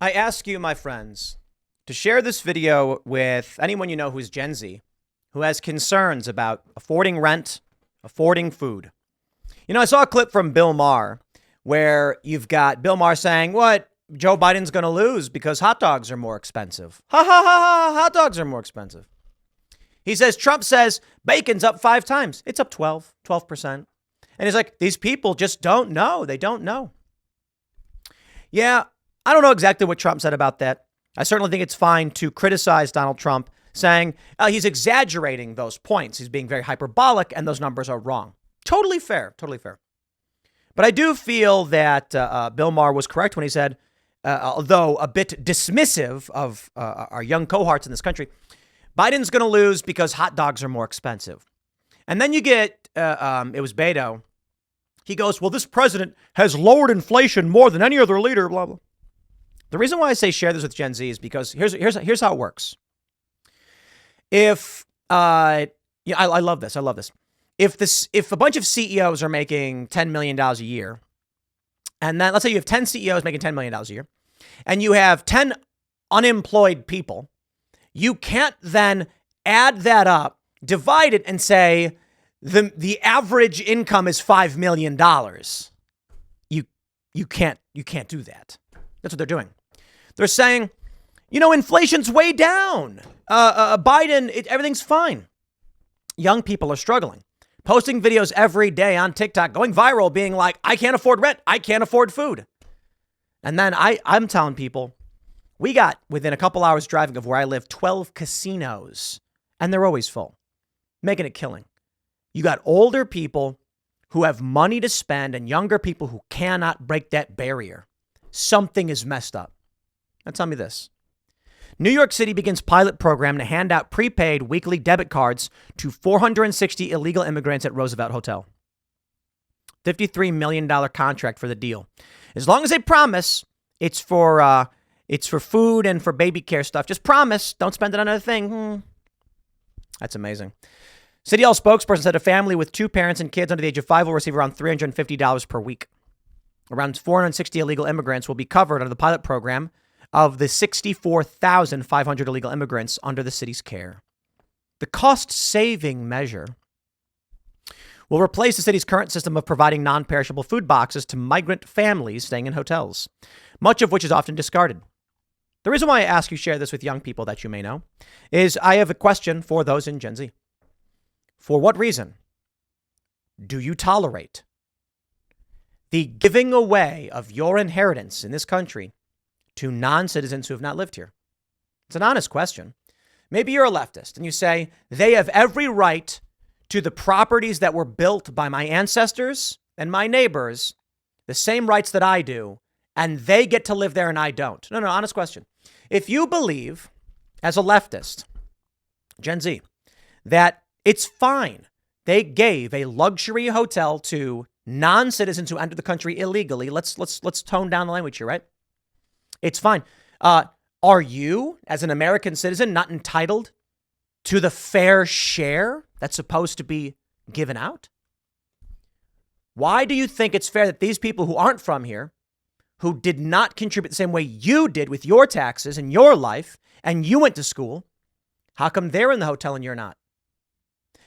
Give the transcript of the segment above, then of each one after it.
I ask you, my friends, to share this video with anyone you know who's Gen Z, who has concerns about affording rent, affording food. You know, I saw a clip from Bill Maher where you've got Bill Maher saying, what? Joe Biden's going to lose because hot dogs are more expensive. Ha ha ha ha, hot dogs are more expensive. He says, Trump says bacon's up 5 times. It's up 12%. And he's like, these people just don't know. They don't know. Yeah, I don't know exactly what Trump said about that. I certainly think it's fine to criticize Donald Trump, saying he's exaggerating those points. He's being very hyperbolic and those numbers are wrong. Totally fair. Totally fair. But I do feel that Bill Maher was correct when he said, although a bit dismissive of our young cohorts in this country, Biden's going to lose because hot dogs are more expensive. And then you get, it was Beto. He goes, well, this president has lowered inflation more than any other leader, blah, blah. The reason why I say share this with Gen Z is because here's how it works. If, I love this. I love this. If a bunch of CEOs are making $10 million a year, and then let's say you have 10 CEOs making $10 million a year, and you have 10 unemployed people, you can't then add that up, divide it, and say the average income is $5 million. You can't do that. That's what they're doing. They're saying, you know, inflation's way down. Biden, everything's fine. Young people are struggling, posting videos every day on TikTok, going viral, being like, I can't afford rent. I can't afford food. And then I'm telling people, we got within a couple hours driving of where I live, 12 casinos, and they're always full, making it killing. You got older people who have money to spend and younger people who cannot break that barrier. Something is messed up. Now tell me this. New York City begins pilot program to hand out prepaid weekly debit cards to 460 illegal immigrants at Roosevelt Hotel. $53 million contract for the deal. As long as they promise it's for food and for baby care stuff. Just promise. Don't spend it on another thing. That's amazing. City Hall spokesperson said a family with 2 parents and kids under the age of 5 will receive around $350 per week. Around 460 illegal immigrants will be covered under the pilot program of the 64,500 illegal immigrants under the city's care. The cost-saving measure will replace the city's current system of providing non-perishable food boxes to migrant families staying in hotels, much of which is often discarded. The reason why I ask you share this with young people that you may know is I have a question for those in Gen Z. For what reason do you tolerate the giving away of your inheritance in this country to non-citizens who have not lived here? It's an honest question. Maybe you're a leftist and you say they have every right to the properties that were built by my ancestors and my neighbors, the same rights that I do, and they get to live there and I don't. No, honest question. If you believe as a leftist, Gen Z, that it's fine, they gave a luxury hotel to non-citizens who entered the country illegally. Let's tone down the language here, right? It's fine. Are you, as an American citizen, not entitled to the fair share that's supposed to be given out? Why do you think it's fair that these people who aren't from here, who did not contribute the same way you did with your taxes and your life, and you went to school, how come they're in the hotel and you're not?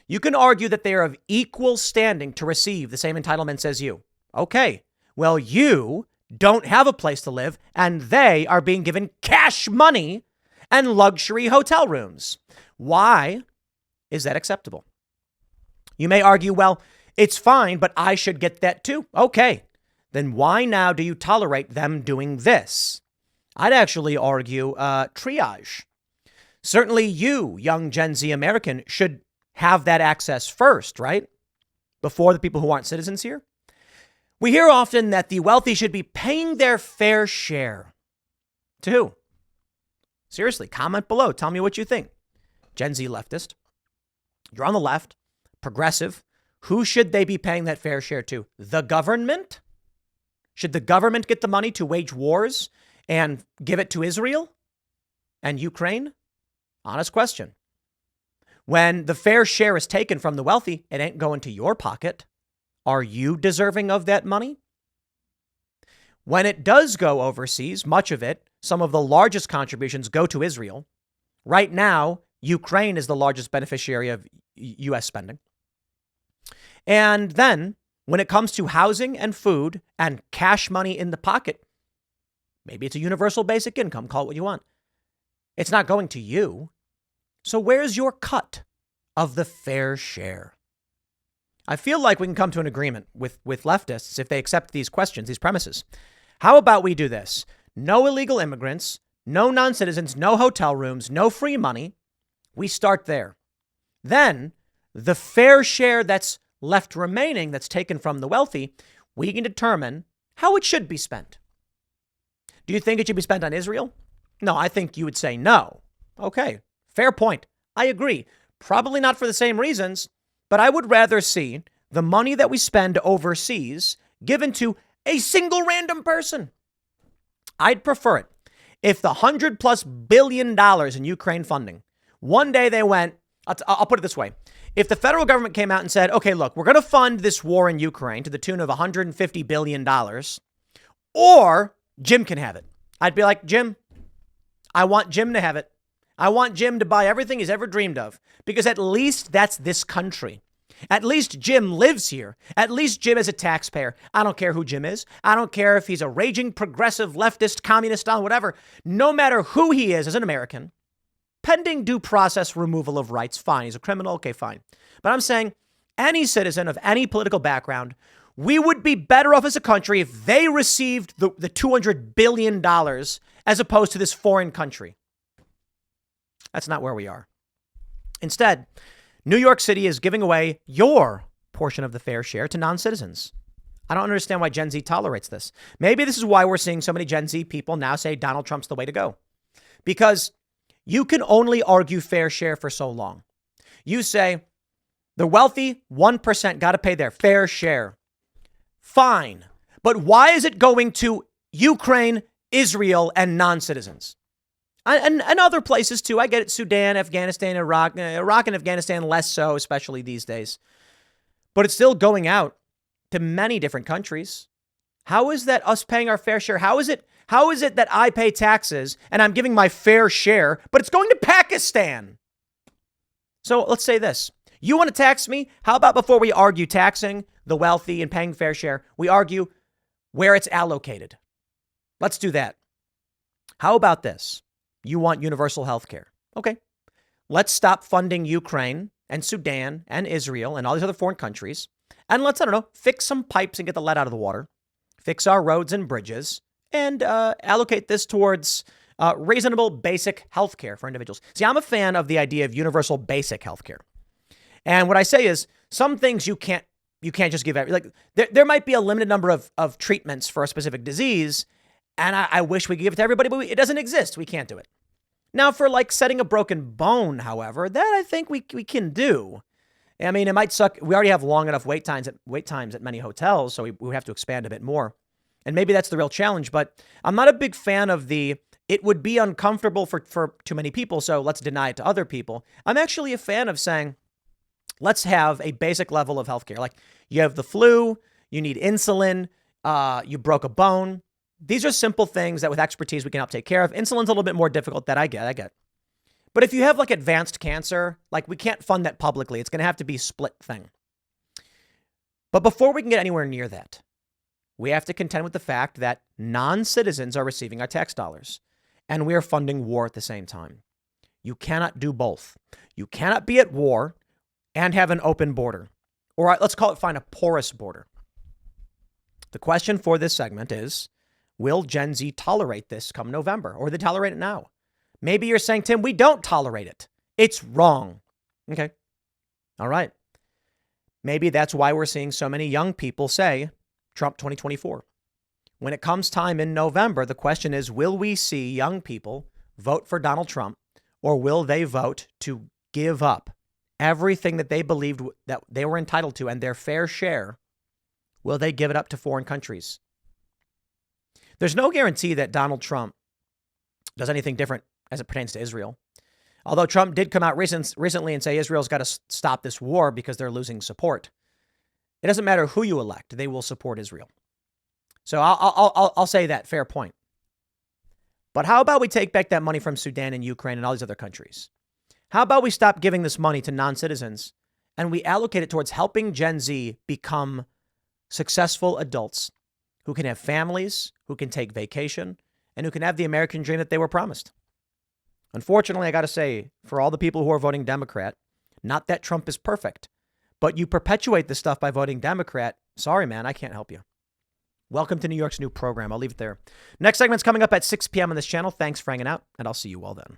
You can argue that they are of equal standing to receive the same entitlements as you. Okay, well, you don't have a place to live, and they are being given cash money and luxury hotel rooms. Why is that acceptable? You may argue, well, it's fine, but I should get that too. Okay, then why now do you tolerate them doing this? I'd actually argue triage. Certainly you, young Gen Z American, should have that access first, right? Before the people who aren't citizens here. We hear often that the wealthy should be paying their fair share. To who? Seriously, comment below. Tell me what you think. Gen Z leftist. You're on the left. Progressive. Who should they be paying that fair share to? The government? Should the government get the money to wage wars and give it to Israel and Ukraine? Honest question. When the fair share is taken from the wealthy, it ain't going to your pocket. Are you deserving of that money? When it does go overseas, much of it, some of the largest contributions go to Israel. Right now, Ukraine is the largest beneficiary of U.S. spending. And then when it comes to housing and food and cash money in the pocket, maybe it's a universal basic income, call it what you want. It's not going to you. So where's your cut of the fair share? I feel like we can come to an agreement with leftists if they accept these questions, these premises. How about we do this? No illegal immigrants, no non-citizens, no hotel rooms, no free money. We start there. Then the fair share that's left remaining, that's taken from the wealthy, we can determine how it should be spent. Do you think it should be spent on Israel? No, I think you would say no. Okay, fair point. I agree. Probably not for the same reasons, but I would rather see the money that we spend overseas given to a single random person. I'd prefer it if the $100+ billion in Ukraine funding, one day they went, I'll put it this way. If the federal government came out and said, okay, look, we're going to fund this war in Ukraine to the tune of $150 billion, or Jim can have it. I'd be like, Jim, I want Jim to have it. I want Jim to buy everything he's ever dreamed of, because at least that's this country. At least Jim lives here. At least Jim is a taxpayer. I don't care who Jim is. I don't care if he's a raging progressive, leftist, communist, whatever. No matter who he is as an American, pending due process removal of rights, fine. He's a criminal. Okay, fine. But I'm saying any citizen of any political background, we would be better off as a country if they received the $200 billion as opposed to this foreign country. That's not where we are. Instead, New York City is giving away your portion of the fair share to non-citizens. I don't understand why Gen Z tolerates this. Maybe this is why we're seeing so many Gen Z people now say Donald Trump's the way to go. Because you can only argue fair share for so long. You say the wealthy 1% got to pay their fair share. Fine. But why is it going to Ukraine, Israel, and non-citizens? And other places too. I get it. Sudan, Afghanistan, Iraq and Afghanistan less so, especially these days. But it's still going out to many different countries. How is that us paying our fair share? How is it that I pay taxes and I'm giving my fair share, but it's going to Pakistan? So let's say this. You want to tax me? How about before we argue taxing the wealthy and paying fair share, we argue where it's allocated? Let's do that. How about this? You want universal health care. Okay. Let's stop funding Ukraine and Sudan and Israel and all these other foreign countries. And let's, I don't know, fix some pipes and get the lead out of the water. Fix our roads and bridges and allocate this towards reasonable basic health care for individuals. See, I'm a fan of the idea of universal basic health care. And what I say is some things you can't just give out. Like there might be a limited number of treatments for a specific disease. And I wish we could give it to everybody, but it doesn't exist. We can't do it. Now, for like setting a broken bone, however, that I think we can do. I mean, it might suck. We already have long enough wait times at many hotels, so we have to expand a bit more. And maybe that's the real challenge. But I'm not a big fan of it would be uncomfortable for too many people, so let's deny it to other people. I'm actually a fan of saying, let's have a basic level of healthcare. Like you have the flu, you need insulin, you broke a bone. These are simple things that with expertise we can help take care of. Insulin's a little bit more difficult, that I get. But if you have like advanced cancer, like we can't fund that publicly. It's going to have to be a split thing. But before we can get anywhere near that, we have to contend with the fact that non-citizens are receiving our tax dollars and we are funding war at the same time. You cannot do both. You cannot be at war and have an open border, or let's call it a porous border. The question for this segment is, will Gen Z tolerate this come November, or they tolerate it now? Maybe you're saying, Tim, we don't tolerate it. It's wrong. Okay. All right. Maybe that's why we're seeing so many young people say Trump 2024. When it comes time in November, the question is, will we see young people vote for Donald Trump, or will they vote to give up everything that they believed that they were entitled to and their fair share? Will they give it up to foreign countries? There's no guarantee that Donald Trump does anything different as it pertains to Israel. Although Trump did come out recently and say Israel's got to stop this war because they're losing support. It doesn't matter who you elect. They will support Israel. So I'll say that. Fair point. But how about we take back that money from Sudan and Ukraine and all these other countries? How about we stop giving this money to non-citizens and we allocate it towards helping Gen Z become successful adults who can have families, who can take vacation, and who can have the American dream that they were promised? Unfortunately, I got to say, for all the people who are voting Democrat, not that Trump is perfect, but you perpetuate this stuff by voting Democrat. Sorry, man, I can't help you. Welcome to New York's new program. I'll leave it there. Next segment's coming up at 6 p.m. on this channel. Thanks for hanging out, and I'll see you all then.